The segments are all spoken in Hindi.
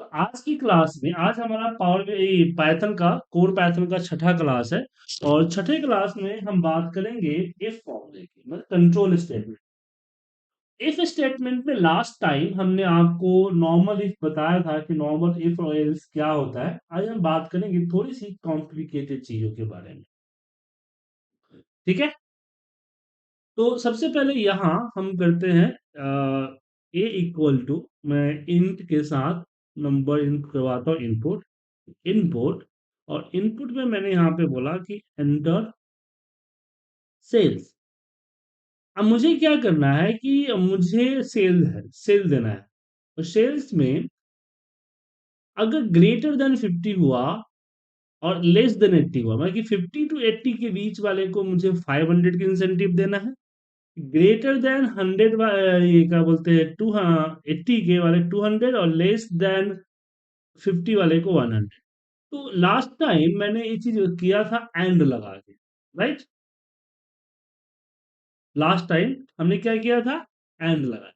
तो आज की क्लास में आज हमारा पाइथन का कोर पाइथन का छठा क्लास है। और छठे क्लास में हम बात करेंगे इफ फॉर्मूले की, मतलब कंट्रोल स्टेटमेंट। इफ स्टेटमेंट में लास्ट टाइम हमने आपको नॉर्मल इफ बताया था कि नॉर्मल इफ और एल्स क्या होता है। आज हम बात करेंगे थोड़ी सी कॉम्प्लिकेटेड चीजों के बारे में। ठीक है। तो सबसे पहले यहाँ हम करते हैं ए इक्वल टू, मैं इंट के साथ नंबर इनपुट करवाता हूँ, इनपुट इनपुट। और इनपुट में मैंने यहाँ पे बोला कि एंटर सेल्स। अब मुझे क्या करना है कि मुझे सेल देना है। और सेल्स में अगर ग्रेटर देन 50 हुआ और लेस देन 80 हुआ, मतलब कि 50 टू 80 के बीच वाले को मुझे 500 की इंसेंटिव देना है। ग्रेटर देन 100 ये क्या बोलते हैं, टू, हाँ, 80 के वाले 200, और लेस देन 50 वाले को 100। तो लास्ट टाइम मैंने ये चीज किया था एंड लगा के, राइट। लास्ट टाइम हमने क्या किया था, एंड लगाया।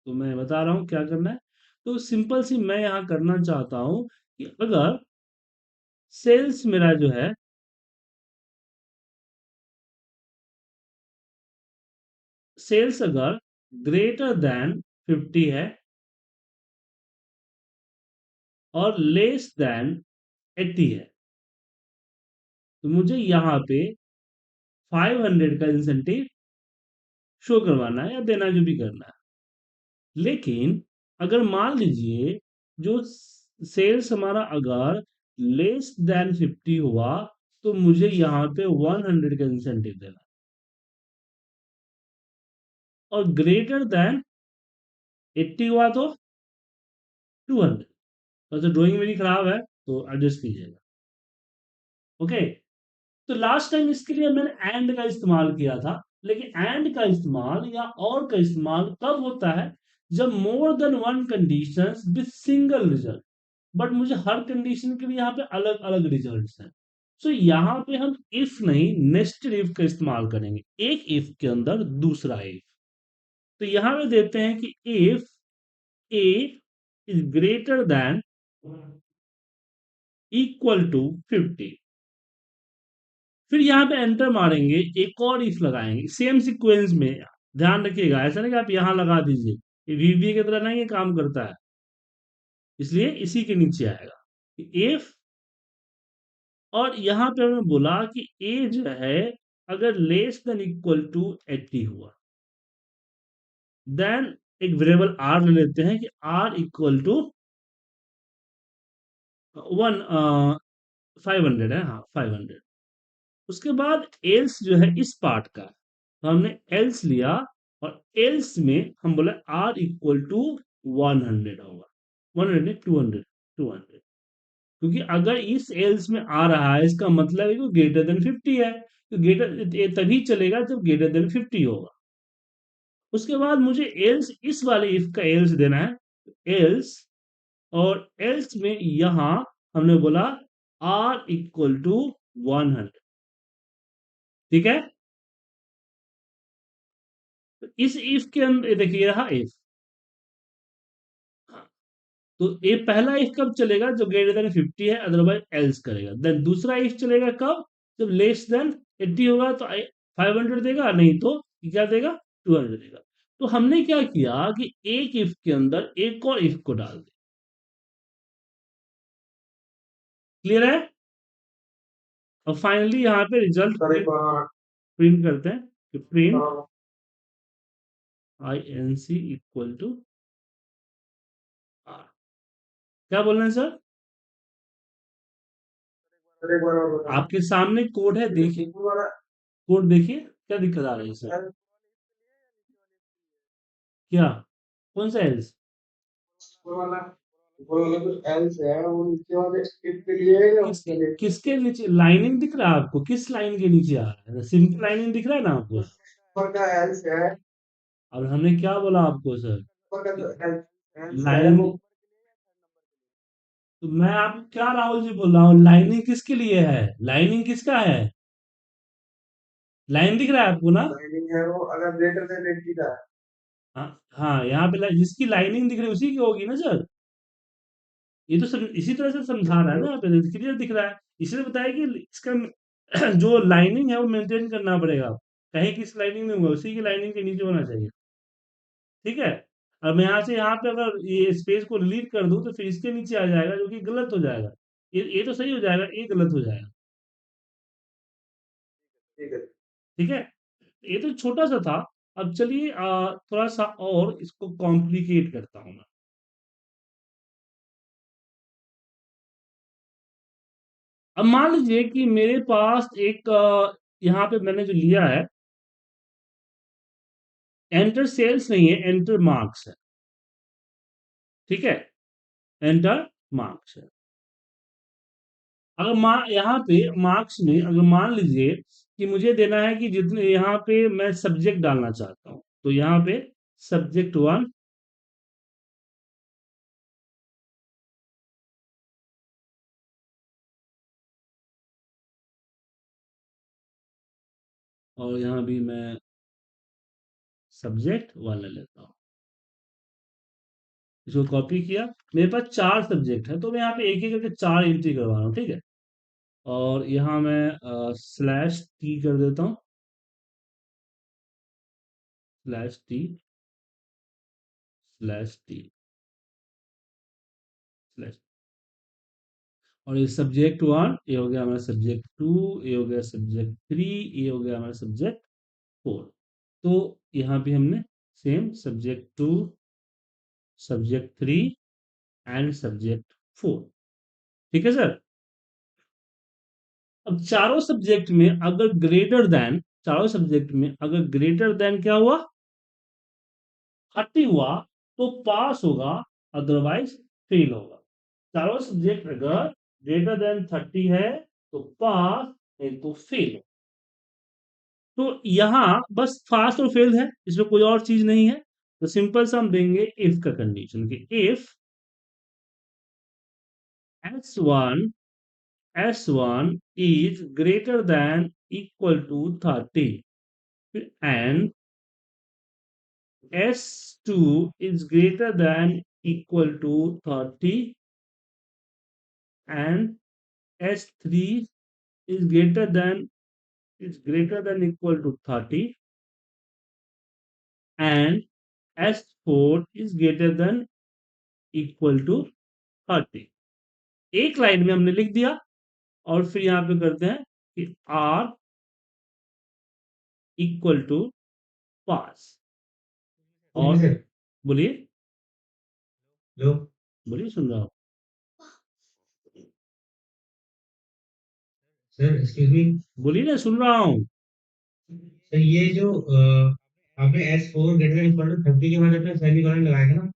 तो मैं बता रहा हूं क्या करना है। तो सिंपल सी मैं यहां करना चाहता हूं कि अगर सेल्स मेरा जो है, सेल्स अगर ग्रेटर देन 50 है और लेस देन 80 है, तो मुझे यहाँ पे 500 का इंसेंटिव शो करवाना है या देना, जो भी करना है। लेकिन अगर मान लीजिए जो सेल्स हमारा अगर लेस देन 50 हुआ, तो मुझे यहाँ पे 100 का इंसेंटिव देना है। और ग्रेटर देन 80 हुआ तो 200। वैसे ड्राइंग मेरी खराब है तो एडजस्ट कीजिएगा। ओके। तो लास्ट टाइम इसके लिए मैंने एंड का इस्तेमाल किया था। लेकिन एंड का इस्तेमाल या और का इस्तेमाल कब होता है, जब more than one condition with single result. But मुझे हर कंडीशन के लिए यहाँ पे अलग अलग रिजल्ट्स हैं। सो यहाँ पे हम इफ नहीं, नेस्टेड इफ का इस्तेमाल करेंगे, एक इफ के अंदर दूसरा इफ। तो यहाँ पे देते हैं कि if A is greater than equal to 50। फिर यहाँ पे एंटर मारेंगे, एक और इफ लगाएंगे सेम सीक्वेंस में। ध्यान रखिएगा, ऐसा नहीं कि आप यहाँ लगा दीजिए, ये वीबीए की तरह नहीं ये काम करता है। इसलिए इसी के नीचे आएगा इफ। और यहाँ पे हमें बोला कि ए जो है अगर लेस देन इक्वल टू 80 हुआ, देन एक वेरिएबल आर ले लेते हैं कि आर इक्वल टू 500 है, हाँ 500। उसके बाद एल्स जो है इस पार्ट का, तो हमने एल्स लिया। और एल्स में हम बोले आर इक्वल टू 100 होगा, 100 200 200। क्योंकि अगर इस एल्स में आ रहा है, इसका मतलब है कि ग्रेटर देन 50 है। तो ग्रेटर तभी चलेगा जब ग्रेटर देन 50 होगा। उसके बाद मुझे एल्स इस वाले इफ का एल्स देना है, एल्स। और एल्स में यहां हमने बोला आर इक्वल टू 100। ठीक है। तो इस इफ के अंदर देखिए रहा इफ। तो ये पहला इफ कब चलेगा, जब ग्रेटर देन 50 है, अदरवाइज एल्स करेगा। देन दूसरा इफ चलेगा कब, जब लेस देन 80 होगा तो 500 देगा, नहीं तो क्या देगा, 200 देगा। तो हमने क्या किया कि एक इफ के अंदर एक और इफ को डाल दिया। क्लियर है। और फाइनली यहाँ पे रिजल्ट प्रिंट करते हैं कि print I N C equal to R. क्या बोल रहे हैं सर, आपके सामने कोड है, देखिए कोड देखिए, क्या दिक्कत आ रही है सर। क्या, कौन सा एल्स, किसके नीचे लाइनिंग दिख रहा है आपको, किस लाइन के नीचे आ रहा है, सिंपल लाइनिंग दिख रहा है ना आपको। अब हमने क्या बोला आपको सर, लाइन। तो मैं आपको क्या राहुल जी बोल रहा हूँ, लाइनिंग किसके लिए है, लाइनिंग किसका है, लाइन दिख रहा है आपको ना। हाँ हाँ, यहाँ पे जिसकी लाइनिंग दिख रही है उसी की होगी ना सर। ये तो इसी तरह से समझा रहा है ना, यहाँ पे क्लियर दिख रहा है। इसलिए बताया कि इसका जो लाइनिंग है वो मेंटेन करना पड़ेगा। कहीं किस लाइनिंग में होगा, उसी की लाइनिंग के नीचे होना चाहिए। ठीक है। अब मैं यहाँ से यहाँ पे अगर ये स्पेस को रिलीव कर दूं तो फिर इसके नीचे आ जाएगा, जो कि गलत हो जाएगा। ये तो सही हो जाएगा, ये गलत हो जाएगा। ठीक है। ठीक है। ये तो छोटा सा था। अब चलिए थोड़ा सा और इसको कॉम्प्लिकेट करता हूँ मैं। अब मान लीजिए कि मेरे पास एक यहाँ पे मैंने जो लिया है, एंटर सेल्स नहीं है, एंटर मार्क्स है। ठीक है। एंटर मार्क्स है। अगर यहाँ पे मार्क्स में अगर मान लीजिए कि मुझे देना है कि जितने यहाँ पे मैं सब्जेक्ट डालना चाहता हूँ, तो यहाँ पे सब्जेक्ट वन, और यहाँ भी मैं सब्जेक्ट वन ले लेता हूँ। इसको कॉपी किया। मेरे पास चार सब्जेक्ट है, तो मैं यहाँ पे एक एक करके चार एंट्री करवा रहा हूँ। ठीक है। और यहाँ मैं स्लैश टी कर देता हूँ। Slash T, slash T, slash. और ये सब्जेक्ट वन, ये हो गया हमारा सब्जेक्ट टू, ये हो गया सब्जेक्ट थ्री, ये हो गया हमारा सब्जेक्ट फोर। तो यहाँ पे हमने same subject two, subject three and subject four. ठीक है सर। अब चारों सब्जेक्ट में अगर ग्रेटर देन, चारों सब्जेक्ट में अगर ग्रेटर देन क्या हुआ, 30 हुआ, तो पास होगा, अदरवाइज फेल होगा। चारों सब्जेक्ट अगर ग्रेटर देन 30 है तो पास, नहीं तो फेल। तो यहाँ बस पास और फेल है, इसमें कोई और चीज नहीं है। तो सिंपल सा हम देंगे इफ का कंडीशन, कि if S1 S1 is greater than equal to 30 and S2 is greater than equal to 30 and S3 is greater than equal to 30 and S4 is greater than equal to 30। एक लाइन में हमने लिख दिया। और फिर यहां पे करते हैं कि R इक्वल टू पास। ठीक और है सर। बोलिए, लो। बोलिए, सुन रहा हूँ। Sir excuse me. बोलिए ना, सुन रहा हूँ। सर ये जो आपने S4 greater than equal to 30 के बाद अपने सेमीकोलन लगाया था ना,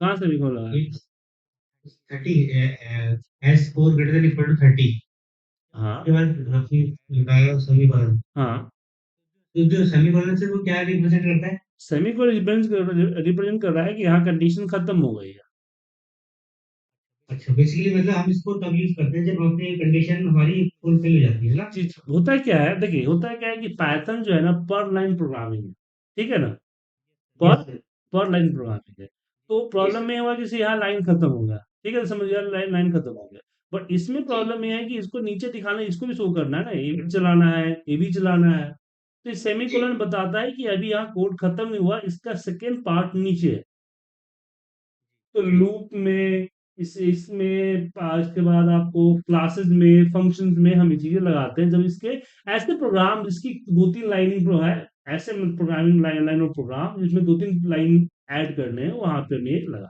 कहाँ से लिखो लगा? ये 30, S4 greater than equal to 30 हाँ, के बाद आपने लगाया सेमीकोलन। हाँ। तो जो सेमीकोलन से वो क्या रिप्रेजेंट करता है? सेमी को रिप्रेजेंट कर रहा है कि यहाँ कंडीशन खत्म हो गई है। अच्छा, बेसिकली मतलब हम इसको तब यूज करते हैं जब अपनी कंडीशन हमारी फुलफिल हो जाती है ना। चीज होता क्या है, देखिए होता क्या है कि पाइथन जो है ना, पर लाइन प्रोग्रामिंग है। ठीक है ना। पर यस सर। पर लाइन प्रोग्रामिंग है। तो यस प्रॉब्लम सर। में हुआ कि यहाँ लाइन खत्म हो गया। ठीक है, समझ गया, लाइन लाइन खत्म हो गया। बट इसमें जी। प्रॉब्लम ये है कि इसको नीचे दिखाना, इसको भी शो करना है ना, ये भी चलाना है, ये भी चलाना है। तो सेमी जी। कोलन बताता है कि अभी यहाँ कोड खत्म नहीं हुआ, इसका सेकेंड पार्ट नीचे है। तो जी। लूप में, इसमें इसके बाद आपको क्लासेस में, फंक्शंस में हम ये चीजें लगाते हैं, जब इसके ऐसे प्रोग्राम जिसकी दो तीन लाइनिंग प्रो है, ऐसे प्रोग्रामिंग लाइन और प्रोग्राम जिसमें दो तीन लाइन ऐड करने हैं, वहां पे मैं लगा।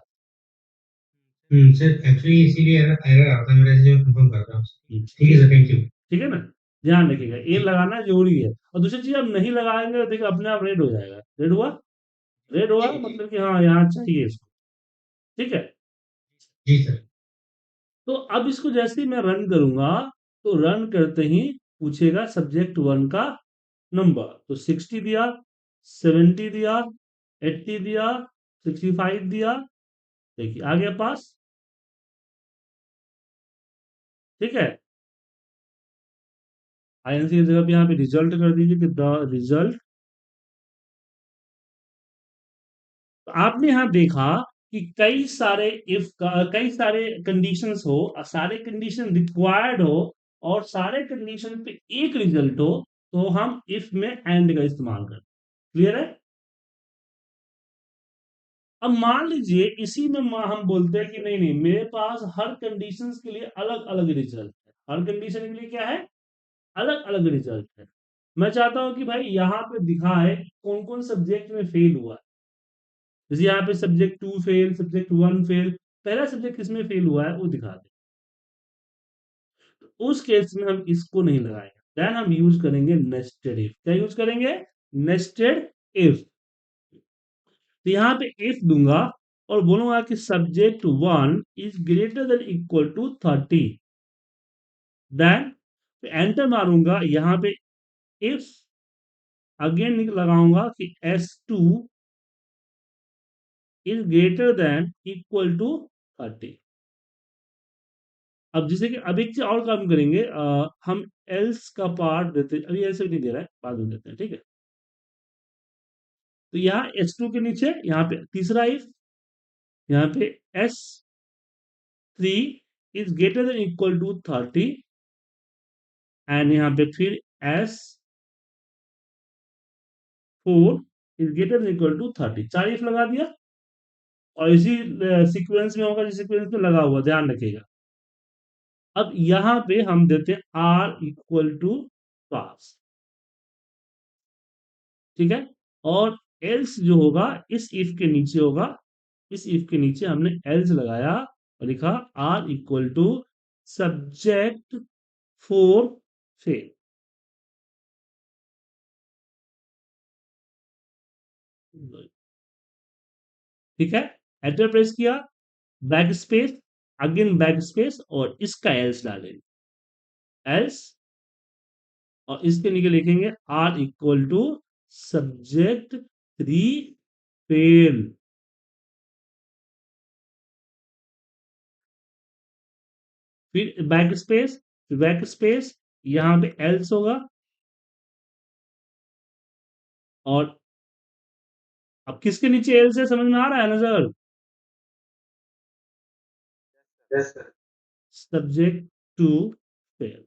सर एक्चुअली इसीलिए एरर एरर आता है मेरा, इसलिए मैं कंफर्म कर रहा हूँ। ठीक है ठीक, सर, थैंक यू। ठीक है ना। ध्यान रखिएगा, ये जी। लगाना जरूरी है। और दूसरी चीज, आप नहीं लगाएंगे तो देखिए अपने आप रेड हो जाएगा। रेड हुआ, रेड हुआ जी। जी। मतलब कि हाँ यहाँ चाहिए इसको। ठीक है। जी सर। तो अब इसको जैसे ही मैं रन करूंगा, तो रन करते ही पूछेगा सब्जेक्ट वन का नंबर। तो 60 दिया, 70 दिया, 80 दिया, 65 दिया। देखिए आ गया पास। ठीक है। आईएनसी की जगह पे यहाँ पे रिजल्ट कर दीजिए कि द रिजल्ट। तो आपने यहाँ देखा कि कई सारे कंडीशंस हो, सारे कंडीशन रिक्वायर्ड हो और सारे कंडीशन पे एक रिजल्ट हो, तो हम इफ में एंड का इस्तेमाल करते हैं। क्लियर है? अब मान लीजिए इसी में हम बोलते हैं कि नहीं नहीं, मेरे पास हर कंडीशंस के लिए अलग अलग रिजल्ट है, हर कंडीशन के लिए क्या है, अलग अलग रिजल्ट है। मैं चाहता हूं कि भाई यहाँ पे दिखाए कौन कौन सब्जेक्ट में फेल हुआ है। जैसे यहाँ पे सब्जेक्ट 2 फेल, सब्जेक्ट 1 फेल, पहला सब्जेक्ट किसमें फेल हुआ है वो दिखा दे। तो उस केस में हम इसको नहीं लगाएंगे, देन हम यूज करेंगे नेस्टेड इफ। क्या यूज करेंगे? Nested if. तो यहाँ पे इफ दूंगा और बोलूंगा कि subject 1 is greater than equal to 30, then enter मारूंगा। यहाँ पे इफ अगेन लगाऊंगा कि S2 is greater than equal to 30। अब जैसे कि अब एक चीज और काम करेंगे, हम एल्स का पार्ट देते, अभी ऐसे नहीं दे रहा है, बाद में देते हैं, ठीक है। तो यहाँ S2 के नीचे यहाँ पे तीसरा इफ, यहाँ पे S3 is greater than equal to 30, and यहाँ पे फिर S4 is greater than equal to 30। चार इफ लगा दिया और इसी सीक्वेंस में होगा, जिस सीक्वेंस में लगा हुआ, ध्यान रखिएगा। अब यहां पे हम देते हैं आर इक्वल टू पास, ठीक है। और एल्स जो होगा इस इफ के नीचे होगा, इस इफ के नीचे हमने एल्स लगाया और लिखा R equal to subject 4 fail. ठीक है, एंटर प्रेस किया, back space, again back space और इसका एल्स डालेंगे, एल्स, और इसके नीचे लिखेंगे R equal to subject 3 fail. फिर बैक स्पेस, बैक स्पेस, यहां पे एल्स होगा। और अब किसके नीचे एल्स है, समझ में आ रहा है नजर? Yes sir. Subject 2 fail.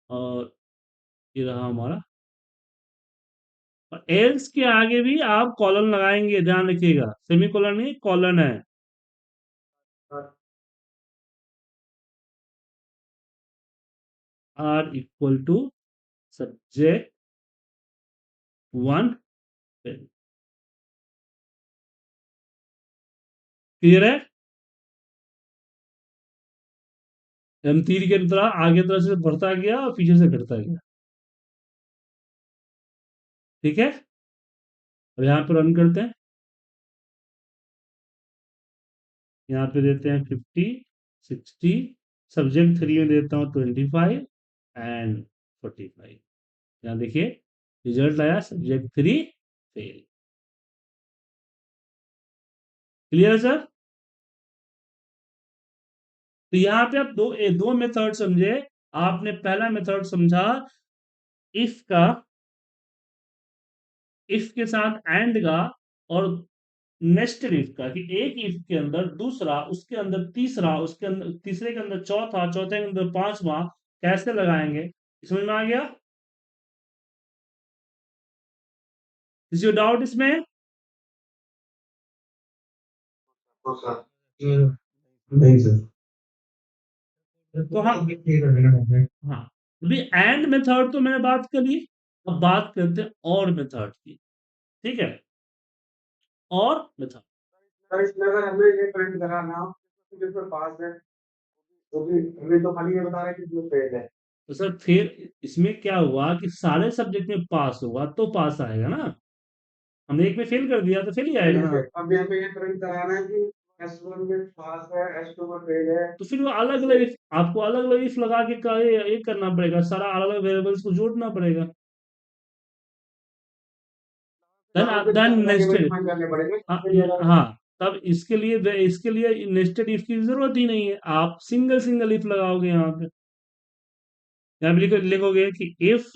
और ये रहा हमारा। और एल्स के आगे भी आप कॉलन लगाएंगे, ध्यान रखिएगा, सेमी कॉलन नहीं, कॉलन है। R equal to subject 1 fail. Clear है? हम तीर की तरह आगे तरह से बढ़ता गया और पीछे से घटता गया, ठीक है। अब यहाँ पे रन करते हैं, यहाँ पे देते हैं 50, 60, सब्जेक्ट 3 में देता हूँ 25 एंड 45। यहाँ देखिए रिजल्ट आया सब्जेक्ट 3 फेल। क्लियर है सर? तो यहाँ पे आप दो मेथड समझे। आपने पहला मेथड समझा इफ का, इफ के साथ एंड का, और नेस्टेड इफ का, कि एक इफ के अंदर दूसरा, उसके अंदर तीसरा, उसके अंदर तीसरे के अंदर चौथा, चौथे के अंदर पांचवा, कैसे लगाएंगे, समझ में आ गया? किसी को डाउट इसमें? तो सर नहीं सर। तो हम, हाँ, अभी एंड मेथड तो मैंने बात कर ली, अब बात करते हैं और मेथड की, ठीक है, और मेथड। सर इसमें अगर हमें ये प्रिंट कराना हो तो जिस पर पास है, क्योंकि हमें तो खाली ये बता रहे हैं कि जो फेल है। तो सर फिर इसमें क्या हुआ कि सारे सब्जेक्ट में पास हुआ तो पास आएगा ना, हमने एक में फेल कर दिया तो फेल ही आएगा नहीं ना। सर, अब यहाँ पे ये प्रिंट कराना है कि S1 में पास है, S2 में फेल है। तो फिर वो अलग अलग, आपको अलग अलग इफ लगा के ये करना पड़ेगा, सारा अलग अलग वेरिएबल्स को जोड़ना पड़ेगा। देन वहाँ पे देन अलग अलग नेस्टेड, डिफाइन करने पड़ेंगे। हाँ, तब इसके लिए नेस्टेड इफ की जरूरत ही नहीं है, आप सिंगल सिंगल इफ लगाओगे यहाँ पे। यहाँ पे लिखोगे कि if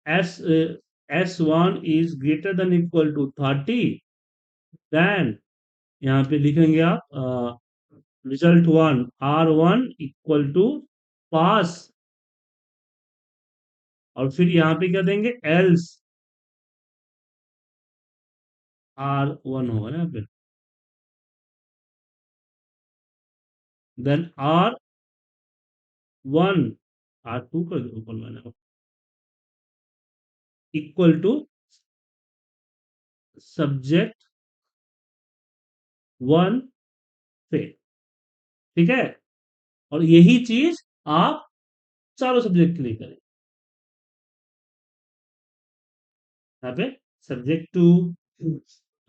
S1 is greater than equal to 30, then यहाँ पे लिखेंगे आप result one R1 equal to pass, और फिर यहाँ पे क्या देंगे, एल्स R1 होगा ना यहाँ पे, देन R1 R2 कर दो ऊपर मैंने, इक्वल टू सब्जेक्ट 1 से, ठीक है। और यही चीज आप चारों सब्जेक्ट के लिए करें। यहाँ पे सब्जेक्ट 2,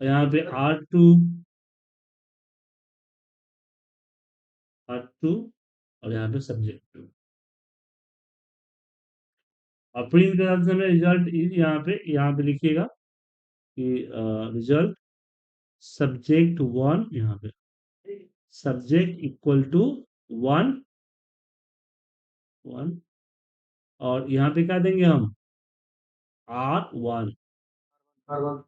यहाँ पे R2 और यहाँ पे सब्जेक्ट 2, और प्रिंट करते समय रिजल्ट यहाँ पे लिखिएगा कि रिजल्ट सब्जेक्ट 1, यहाँ पे सब्जेक्ट इक्वल टू 1 1, और यहाँ पे क्या देंगे हम, R1, R1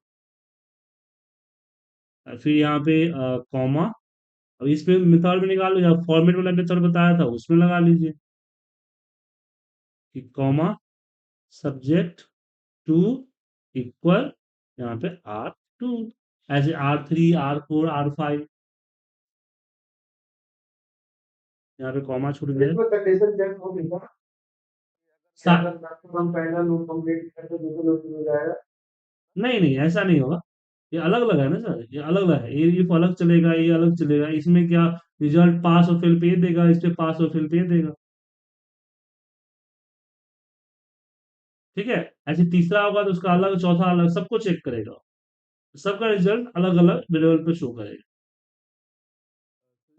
फिर यहाँ पे कॉमा, अब इसमें मेथड में निकाल लो, या फॉर्मेट वाला मेथड बताया था उसमें लगा लीजिए कि कॉमा सब्जेक्ट 2 इक्वल यहाँ पे R2, ऐसे R3 R4 R5, यहाँ पे कॉमा छूट गया। इसमें कंडीशन चेक होगी ना कि सा- अगर मैक्सिमम पहला लूप कंप्लीट करके दूसरे लूप में जाएगा। नहीं नहीं, ऐसा नहीं होगा, ये अलग अलग है ना सर, ये अलग अलग है, ये अलग चलेगा, ये अलग चलेगा, इसमें क्या रिजल्ट पास और फेल पे ये देगा, इस पे पास और फेल पे ये देगा, ठीक है। ऐसे तीसरा होगा तो उसका अलग, चौथा अलग, सबको चेक करेगा, सबका रिजल्ट अलग अलग वेरिएबल पे शो करेगा।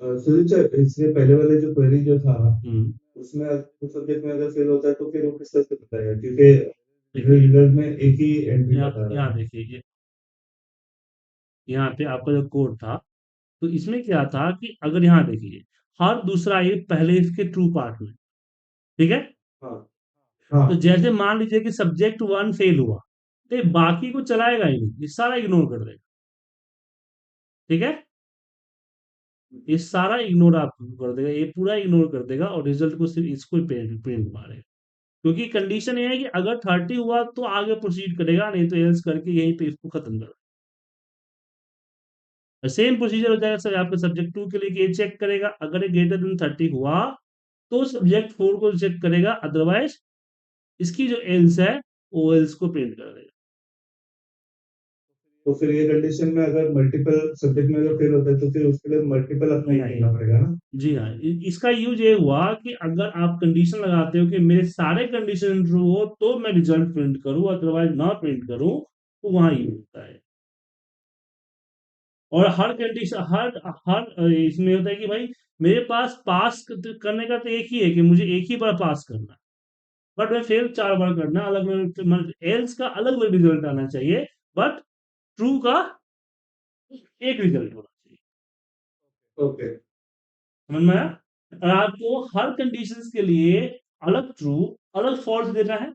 सुनील सर, इससे पहले वाले जो क्वेरी जो था हम्म, उसमें उस सब्जेक्ट में अगर फेल होता है तो फिर वो किस तरह से बताएगा, क्योंकि देखिए रिजल्ट में एक ही एंट्री बता रहा यहाँ है। देखिए यहाँ पे आपका जो कोड था, तो इसमें क्या था कि अगर यहाँ देखिए हर दूसरा ये पहले इसके ट्रू पार्ट में, ठीक है। हाँ तो हाँ। जैसे मान लीजिए कि सब्जेक्ट 1 फेल हुआ, तो ये बाकी को चलाएगा ही नहीं, ये सारा इग्नोर कर देगा, ठीक है। ये सारा इग्नोर आपको कर देगा, ये पूरा इग्नोर कर देगा, और रिजल्ट को सिर्फ इसको ही प्रिंट मारेगा, क्योंकि कंडीशन ये है कि अगर 30 हुआ तो आगे प्रोसीड करेगा, नहीं तो एल्स करके यहीं पे इसको खत्म कर, सेम प्रोसीजर हो जाएगा सर आपके सब्जेक्ट 2 के लिए, कि ये चेक करेगा अगर ये ग्रेटर देन 30 हुआ तो सब्जेक्ट 4 को चेक करेगा, अदरवाइज इसकी जो एल्स है वो एल्स को प्रिंट कर देगा। तो फिर ये कंडीशन में अगर मल्टीपल सब्जेक्ट में अगर फेल होता है तो फिर उसके लिए मल्टीपल अप्लाई नहीं, करना पड़ेगा ना। जी हाँ, इसका यूज ये हुआ कि अगर आप कंडीशन लगाते हो कि मेरे सारे कंडीशन ट्रू हो तो मैं रिजल्ट प्रिंट करूं, अदरवाइज ना प्रिंट करूं, तो वहां यूज होता है। और हर कंडीशन हर हर इसमें होता है कि भाई मेरे पास पास करने का तो एक ही है कि मुझे एक ही बार पास करना है, बट मैं फेल 4 बार करना, अलग अलग एल्स का अलग अलग रिजल्ट आना चाहिए, बट ट्रू का एक रिजल्ट होना चाहिए, ओके। समझ में आया। और आपको हर कंडीशंस के लिए अलग ट्रू अलग फॉल्स देना है,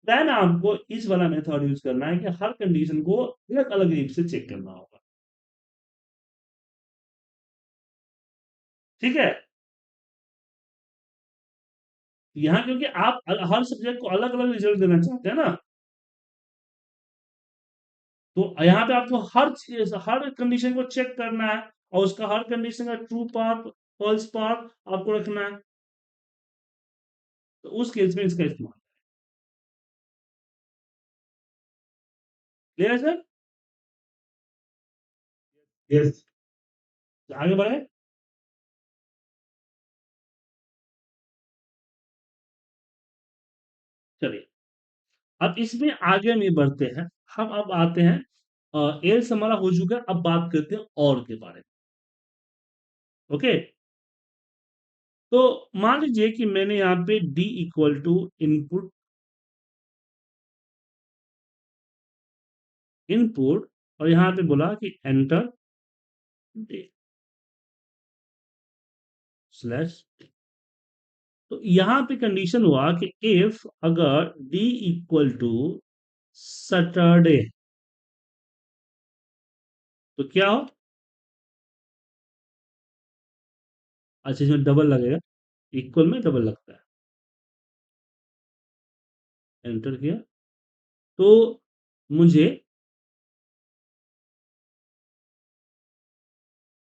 देन आपको इस वाला मेथड यूज करना है कि हर कंडीशन को अलग अलग रीप से चेक करना होगा, ठीक है। यहाँ क्योंकि आप हर सब्जेक्ट को अलग अलग रिजल्ट देना चाहते हैं ना, तो यहाँ पे आपको हर चीज हर कंडीशन को चेक करना है, और उसका हर कंडीशन का ट्रू पार्ट फॉल्स पार्ट आपको रखना है, तो उस केस में इसका इस्तेमाल, क्लियर है सर। यस। तो आगे बढ़े, चलिए अब इसमें आगे में बढ़ते हैं, हम अब आते हैं एल्स हमारा हो चुका है, अब बात करते हैं और के बारे में, ओके। तो मान लीजिए कि मैंने यहाँ पे D equal to input input और यहाँ पे बोला कि एंटर डे स्लैश, तो यहां पे कंडीशन हुआ कि इफ अगर डी इक्वल टू सैटरडे, तो क्या हो? अच्छा, इसमें डबल लगेगा, इक्वल में डबल लगता है। एंटर किया तो मुझे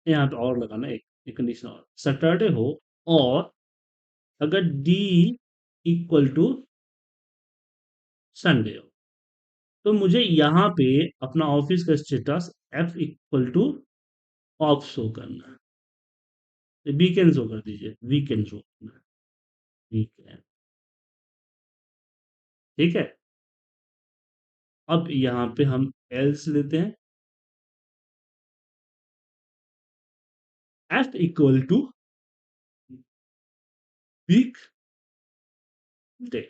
यहाँ पे और लगाना, एक कंडीशन और, सैटरडे हो और अगर डी इक्वल टू संडे हो, तो मुझे यहाँ पे अपना ऑफिस का status F equal to of show करना है, वीकेंड शो कर दीजिए, वीकेंड शो करना है, वीकेंड। ठीक है, अब यहाँ पे हम एल्स लेते हैं, F equal to week day.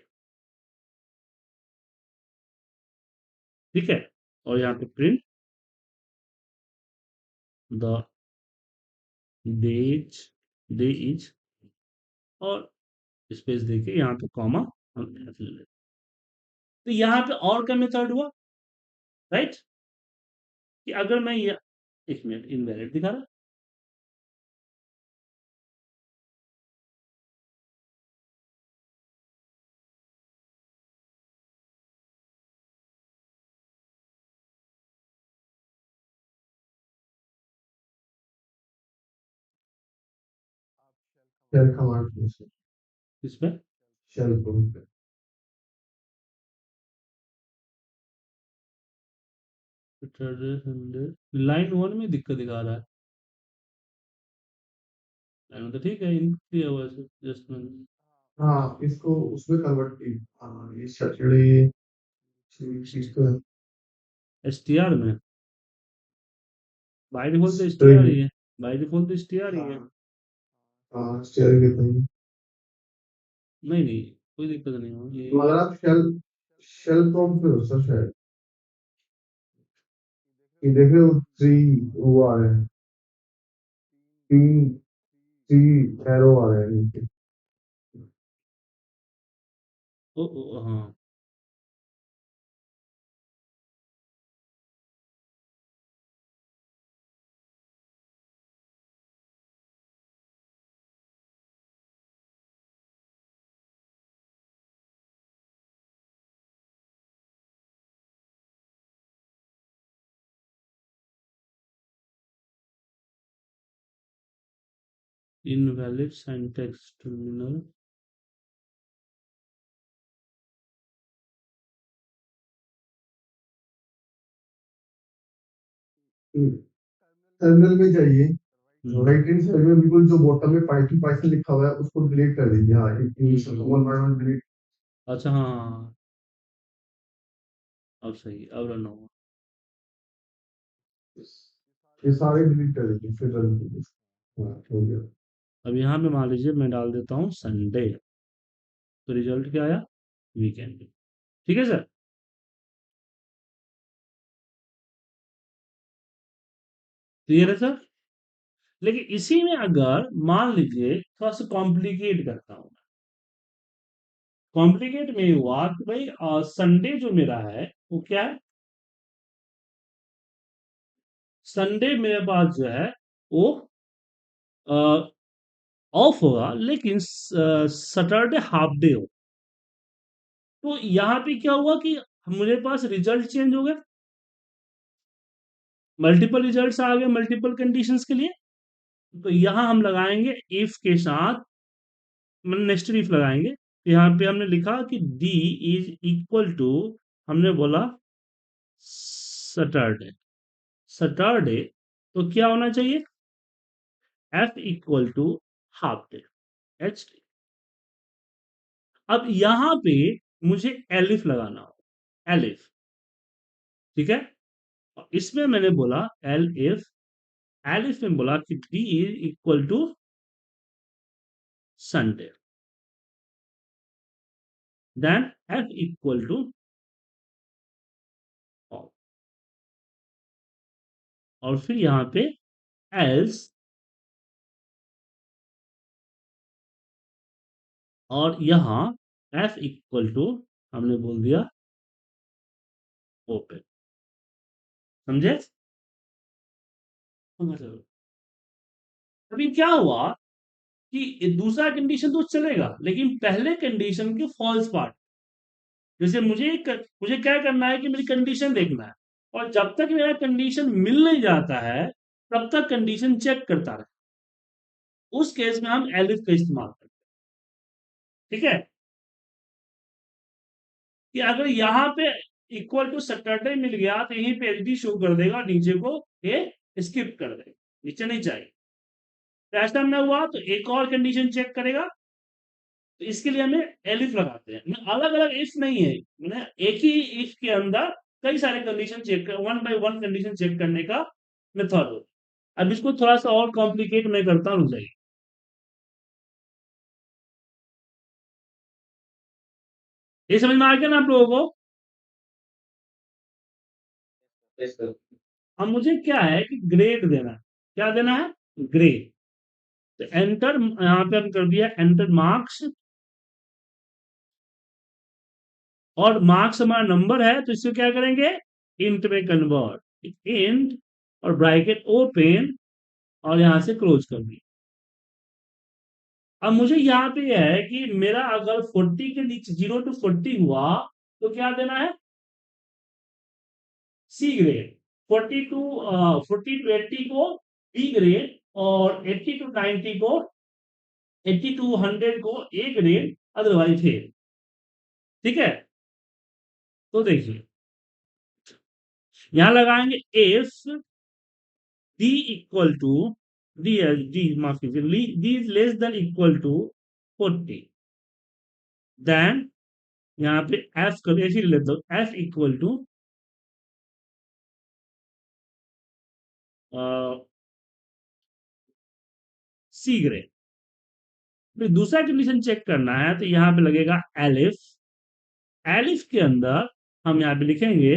ठीक है, और यहाँ पे print the days, day is, और स्पेस देके यहाँ पे कॉमा हम एफ ले लेते हैं। तो यहाँ पे और क्या मेथड हुआ, राइट, कि अगर मैं ये, एक मिनट, इनवैलिड दिखा रहा, शेल कमांड से इसमें शेल कोड पे सैटरडे संडे, लाइन वन में दिक्कत दिखा रहा है, लाइन वन तो ठीक है, इन किया हुआ है एडजस्टमेंट। हाँ इसको उसमें कन्वर्ट की। हाँ ये सैटरडे चीज तो है एस टी आर में बाई डिफॉल्ट तो एस टी आर स्ट्रिंग। ही है, बाई डिफॉल्ट तो एस टी आर ही है। हाँ हाँ स्ट्रिंग देते हैं। नहीं नहीं, कोई दिक्कत नहीं हो ये। मगर आप शेल शेल प्रॉम्प्ट पे हो सर शायद, ये देख रहे हो थ्री वो आ रहे हैं, तीन थ्री एरो आ रहे हैं नीचे। ओ हाँ, इनवैलिड सिंटैक्स टर्मिनल। टर्मिनल में जाइए, हम्म, राइट हैंड साइड में बिल्कुल जो बॉटम में पाइथन पाइथन लिखा हुआ है उसको डिलीट कर दीजिए। हाँ वन बाय वन डिलीट। अच्छा हाँ हाँ, हाँ, अब सही, अब रन होगा। ये सारे डिलीट कर दीजिए फिर रन कीजिए। हाँ हो गया। अब यहाँ पे मान लीजिए मैं डाल देता हूँ संडे, तो रिजल्ट क्या आया, वीकेंड। ठीक है सर, क्लियर है सर। लेकिन इसी में अगर मान लीजिए थोड़ा सा कॉम्प्लिकेट करता हूँ, कॉम्प्लिकेट में हुआ कि भाई संडे जो मेरा है वो क्या है, संडे मेरे पास जो है वो ऑफ होगा, लेकिन सैटरडे हाफ डे हो। तो यहाँ पे क्या हुआ कि मेरे पास रिजल्ट चेंज हो गए, मल्टीपल रिजल्ट्स आ गए मल्टीपल कंडीशंस के लिए। तो यहाँ हम लगाएंगे इफ के साथ, मतलब नेक्स्ट इफ लगाएंगे, तो यहाँ पे हमने लिखा कि डी इज इक्वल टू, हमने बोला सैटरडे, सैटरडे तो क्या होना चाहिए, F equal to half day, H D. अब यहां पे मुझे एलिफ लगाना हो, एलिफ, ठीक है। और इसमें मैंने बोला एल इफ, एलिफ में बोला कि D is equal to Sunday, then F equal to off, और फिर यहां पे एल्स और यहां f इक्वल टू हमने बोल दिया ओपन। समझे? अभी क्या हुआ कि दूसरा कंडीशन तो चलेगा, लेकिन पहले कंडीशन के फॉल्स पार्ट, जैसे मुझे क्या करना है कि मेरी कंडीशन देखना है, और जब तक मेरा कंडीशन मिल नहीं जाता है तब तक कंडीशन चेक करता रहे। उस केस में हम एलिफ का इस्तेमाल करते हैं। ठीक है? कि अगर यहाँ पे इक्वल टू सैटरडे मिल गया तो यहीं पे एलडी शो कर देगा, नीचे को ये स्किप कर देगा, नीचे नहीं चाहिए। तो ऐसा ना हुआ तो एक और कंडीशन चेक करेगा, तो इसके लिए हमें एलिफ लगाते हैं। अलग अलग इफ नहीं है, मैंने एक ही इफ के अंदर कई सारे कंडीशन चेक कर, one by one condition check करने का मेथड हो। अब इसको थोड़ा सा और कॉम्प्लिकेट मैं करता हूँ, जाइए। ये समझ में आ गया ना आप लोगों को? Yes sir. अब मुझे क्या है कि ग्रेड देना है। क्या देना है? ग्रेड। तो एंटर, यहाँ पे हम कर दिया एंटर मार्क्स, और मार्क्स हमारा नंबर है तो इसको क्या करेंगे, इंट में कन्वर्ट, इंट और ब्रैकेट ओपन और यहां से क्लोज कर दिया। अब मुझे यहाँ पे यह है कि मेरा अगर 40 के नीचे 0 to 40 हुआ तो क्या देना है, सी ग्रेड। 40 to 80 को बी ग्रेड, और 80 to 90 को, 80 to 100 को ए ग्रेड, अदरवाइज फेल। ठीक है? तो देखिए यहां लगाएंगे if D equal to, D माफ कीजिए, D is less than equal to 40, then यहाँ पे एफ कर ऐसे लेता हूं, F equal to C grade. फिर दूसरा कंडीशन चेक करना है तो यहाँ पे लगेगा एलिफ। एलिफ के अंदर हम यहाँ पे लिखेंगे,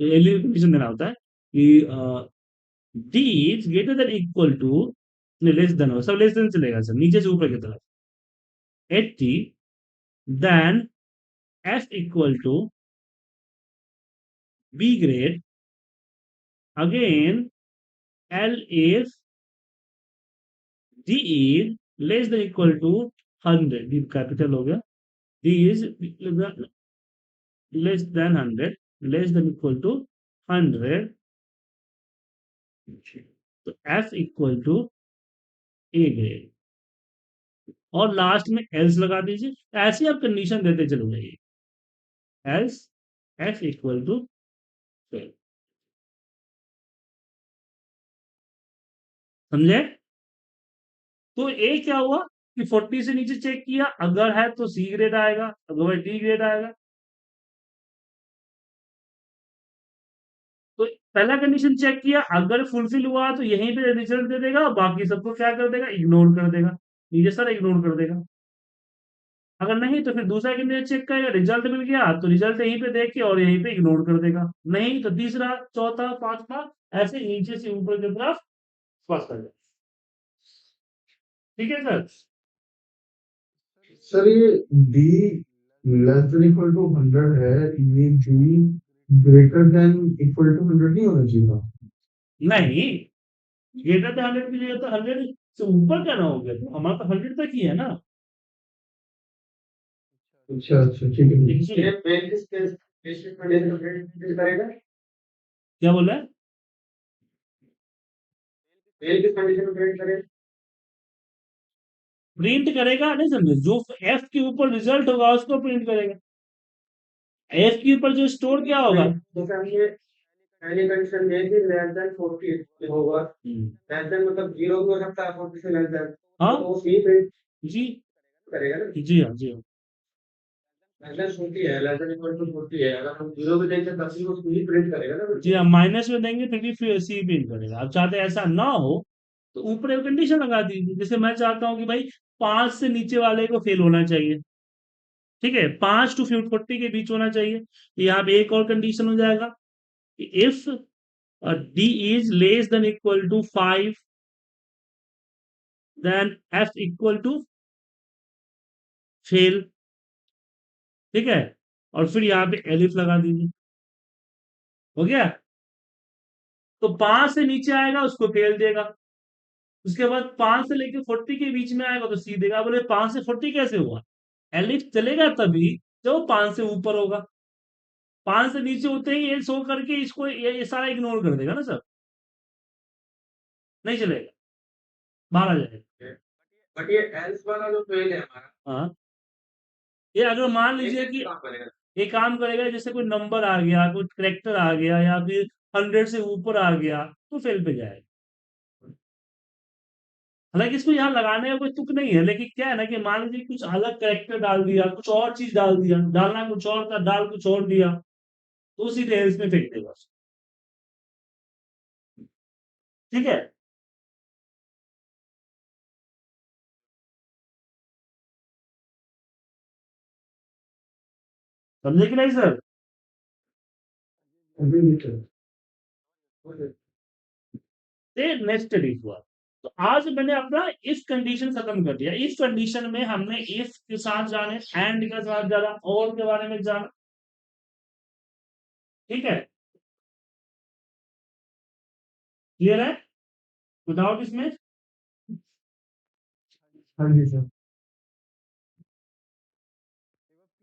एलिफ कंडीशन देना होता है कि D is greater than equal to, less than हो, सब लेस देन चलेगा सर, नीचे से ऊपर की तरफ, 80, then F equal to B grade, again L is, D is less than equal to 100, D capital हो गया, D is less than 100, less than equal to 100, तो F equal to A grade, और लास्ट में एल्स लगा दीजिए। ऐसे आप कंडीशन देते चले जाइए, एल्स एफ इक्वल टू, समझे? तो ए क्या हुआ कि 40 से नीचे चेक किया, अगर है तो सी ग्रेड आएगा, अगर डी ग्रेड आएगा। तो पहला कंडीशन चेक किया, अगर फुलफिल हुआ तो यहीं पे रिजल्ट दे देगा, बाकी सबको क्या कर देगा, इग्नोर कर देगा, नीचे सारा इग्नोर कर देगा। अगर नहीं तो फिर दूसरा कंडीशन चेक करेगा, रिजल्ट मिल गया तो रिजल्ट यहीं पे देख के और यहीं पे इग्नोर कर देगा, नहीं तो तीसरा, चौथा, पांचवा, ऐसे नीचे से ऊपर की तरफ पास कर देगा। ठीक है सर? सर ये D less than equal to 100 है, ये D greater than equal to 100 नहीं होना चाहिए था। नहीं, ग्रेटर देन 100 की जगह तो 100 से ऊपर का ना हो गया, तो हमारा तो 100 तक ही है ना। अच्छा अच्छा ठीक है। लेकिन सुनिए, ये मेन किस केस केस में डेट करेगा? क्या बोल रहा है? मेल किस कंडीशन में प्रिंट करेगा? प्रिंट करेगा नहीं, समझे, जो एफ के ऊपर रिजल्ट होगा उसको प्रिंट करेगा। एफ के ऊपर जो स्टोर क्या होगा, जैसे हमने पहली कंडीशन ये थी लेस देन 40 होगा, लेस देन मतलब 0 भी हो सकता है, 40 से लेस देन, हाँ तो वो सी प्रिंट जी, करेगा ना। जी हाँ, जी हाँ, लेस देन 40 है, लेस देन इक्वल टू 40 है, अगर हम 0 भी देंगे तब भी वो सी प्रिंट करेगा ना जी बिल्कुल। हाँ, माइनस में देंगे फिर भी सी प्रिंट करेगा। आप चाहते हैं ऐसा ना हो तो ऊपर एक कंडीशन लगा दीजिए, जैसे मैं चाहता हूँ कि भाई 5 से नीचे वाले को फेल होना चाहिए, ठीक है, 5 to 40 के बीच होना चाहिए, तो यहाँ पे एक और कंडीशन हो जाएगा, if D is less than equal to 5, then F equal to fail, ठीक है। और फिर यहाँ पे एलिफ लगा दीजिए, हो गया। तो 5 से नीचे आएगा उसको फेल देगा, उसके बाद 5 से लेके 40 के बीच में आएगा तो सी देगा। बोले 5 से 40 कैसे हुआ? एलिफ चलेगा तभी जब 5 से ऊपर होगा, 5 से नीचे होते ही ये शो करके इसको ये सारा इग्नोर कर देगा ना सर, नहीं चलेगा, बाहर आ जाएगा। बट ये एल्स वाला जो फेल है हमारा, हाँ, ये अगर मान ये लीजिए कैसे कि काम करेगा? ये काम करेगा, जैसे कोई नंबर आ गया, कोई करेक्टर आ गया, या फिर 100 से ऊपर आ गया तो फेल पे जाएगा। हालांकि इसको यहाँ लगाने का कोई तुक नहीं है, लेकिन क्या है ना कि मान लीजिए कुछ अलग करेक्टर डाल दिया, कुछ और चीज डाल दिया, डालना कुछ और था, डाल कुछ और दिया, तो उसी रेंज में फेंक देगा उसको। ठीक है, समझे कि नहीं सर? अभी नहीं चल। ये नेक्स्ट इफ हुआ। तो आज मैंने अपना इफ कंडीशन खत्म कर दिया। इफ कंडीशन में हमने इफ के साथ जाने, एंड के साथ जाना, और के बारे में जाना, ठीक है, क्लियर है विदाउट इसमें? हाँ जी सर।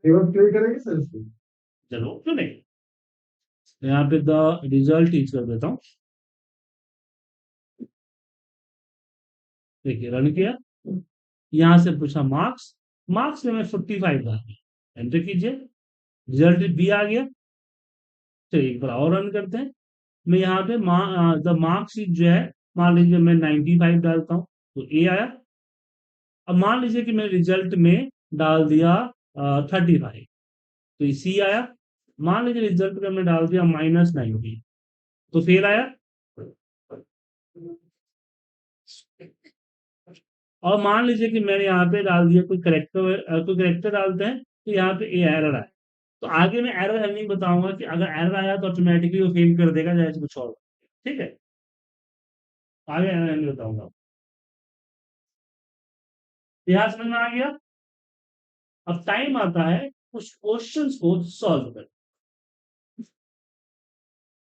एक बार प्ले करेंगे सर इसको? चलो क्यों नहीं, यहाँ पे द रिजल्ट टीच कर देता हूँ। देखिए रन किया, यहाँ से पूछा मार्क्स, मार्क्स में मैं 45 डाल दिया, एंटर कीजिए, रिजल्ट बी आ गया। चलिए एक बार और रन करते हैं। मैं यहाँ पे द मार्क्स जो है, मान लीजिए मैं 95 डालता हूँ तो ए आया। अब मान लीजिए कि मैंने रिजल्ट में डाल दिया 35 तो सी आया। मान लीजिए रिजल्ट में हमने डाल दिया -90 तो फेल आया। और मान लीजिए कि मैंने यहाँ पे डाल दिया कोई करेक्टर डालते हैं तो यहाँ पे ए एरर आया। तो आगे मैं एरर हैंडलिंग बताऊंगा कि अगर एरर आया तो ऑटोमेटिकली वो फेल कर देगा, जैसे कुछ और, ठीक है, आगे एरर हैंडलिंग बताऊंगा। यहाँ समझ में आ गया। अब टाइम आता है कुछ क्वेश्चंस को सॉल्व कर,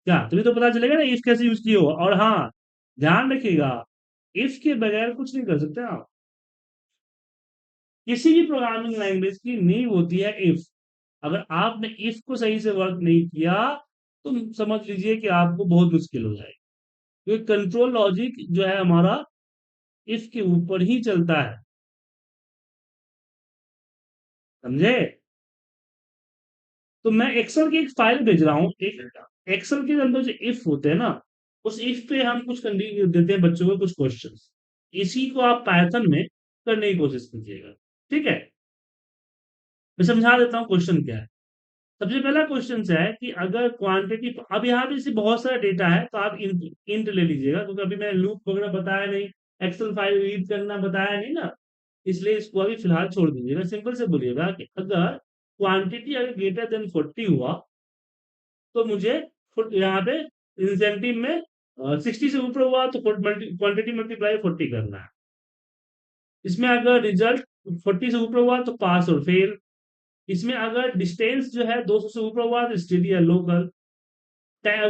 क्या तुम्हें तो पता चलेगा ना इफ कैसे यूज किए हो। और हाँ, ध्यान रखिएगा, इफ के बगैर कुछ नहीं कर सकते आप। किसी भी प्रोग्रामिंग लैंग्वेज की नींव होती है इफ। अगर आपने इफ को सही से वर्क नहीं किया तो समझ लीजिए कि आपको बहुत मुश्किल हो जाएगी, क्योंकि कंट्रोल लॉजिक जो है हमारा इफ के ऊपर ही चलता है, समझे? तो मैं एक्सेल की एक फाइल भेज रहा हूँ, एक एक्सेल के अंदर जो इफ होते हैं ना, उस इफ पे हम कुछ कंडीशन देते हैं बच्चों को, कुछ क्वेश्चंस, इसी को आप पाइथन में करने की कोशिश कीजिएगा, ठीक है। मैं समझा देता हूँ क्वेश्चन क्या है। सबसे पहला क्वेश्चन है कि अगर क्वांटिटी, अब यहाँ पे जैसे बहुत सारा डेटा है तो आप इंट ले लीजिएगा, क्योंकि अभी मैंने लूप वगैरह बताया नहीं, एक्सेल फाइल रीड करना बताया नहीं ना, इसलिए इसको अभी फिलहाल छोड़ दीजिएगा। सिंपल से बोलिएगा कि अगर क्वांटिटी अगर ग्रेटर देन 40 हुआ तो मुझे यहाँ पे इंसेंटिव में 60 से ऊपर हुआ तो क्वांटिटी मल्टीप्लाई 40 करना है। इसमें अगर रिजल्ट 40 से ऊपर हुआ तो पास और फेल। इसमें अगर डिस्टेंस जो है 200 से ऊपर हुआ तो स्टेडी या लोकल।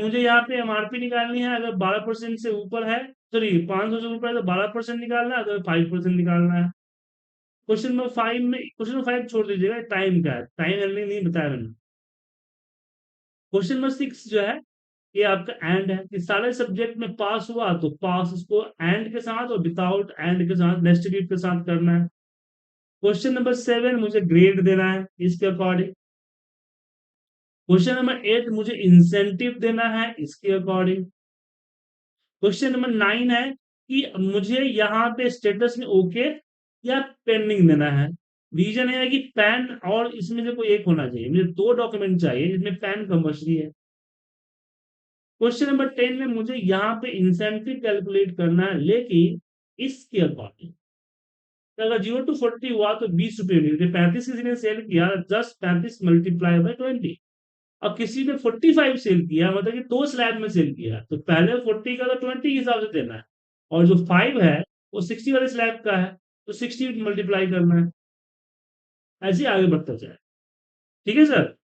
मुझे यहाँ पे एमआरपी निकालनी है, अगर 12% से ऊपर है, सॉरी 500 से ऊपर है तो 12% निकालना है, अगर 5% निकालना है। क्वेश्चन नंबर 5 छोड़ दीजिएगा, टाइम का है, टाइम हैंडलिंग नहीं बताया मैंने। क्वेश्चन नंबर 6 जो है, ये आपका एंड है कि सारे सब्जेक्ट में पास हुआ तो पास उसको एंड के साथ, और विदाउट एंड के साथ नेस्टेड इफ के साथ करना है। क्वेश्चन नंबर 7 मुझे ग्रेड देना है इसके अकॉर्डिंग। क्वेश्चन नंबर 8 मुझे इंसेंटिव देना है इसके अकॉर्डिंग। क्वेश्चन नंबर 9 है कि मुझे यहाँ पे स्टेटस में ओके या पेंडिंग देना है। रीजन है कि पैन और इसमें से कोई एक होना चाहिए, मुझे दो डॉक्यूमेंट चाहिए जिसमें पैन कंपल्सरी है। क्वेश्चन नंबर 10 में मुझे यहाँ पे इंसेंटिव कैलकुलेट करना है, लेकिन इसके अकॉर्डिंग अगर 0 to 40 हुआ तो 20 रुपये मिलते, 35 किसी ने सेल किया, 10 35 मल्टीप्लाई बाई 20। अब किसी ने 45 सेल किया, मतलब कि दो स्लैब में सेल किया, तो पहले 40 का तो 20 के हिसाब से देना है, और जो 5 है वो 60 वाले स्लैब का है तो 60 मल्टीप्लाई करना है। ऐसे ही आगे बढ़ता जाए। ठीक है सर?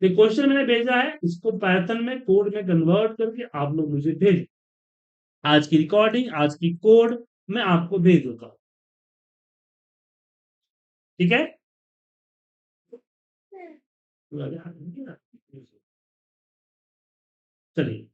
ये क्वेश्चन मैंने भेजा है, इसको पाइथन में कोड में कन्वर्ट करके आप लोग मुझे भेज, आज की रिकॉर्डिंग, आज की कोड मैं आपको भेज देता हूँ। ठीक है? चलिए।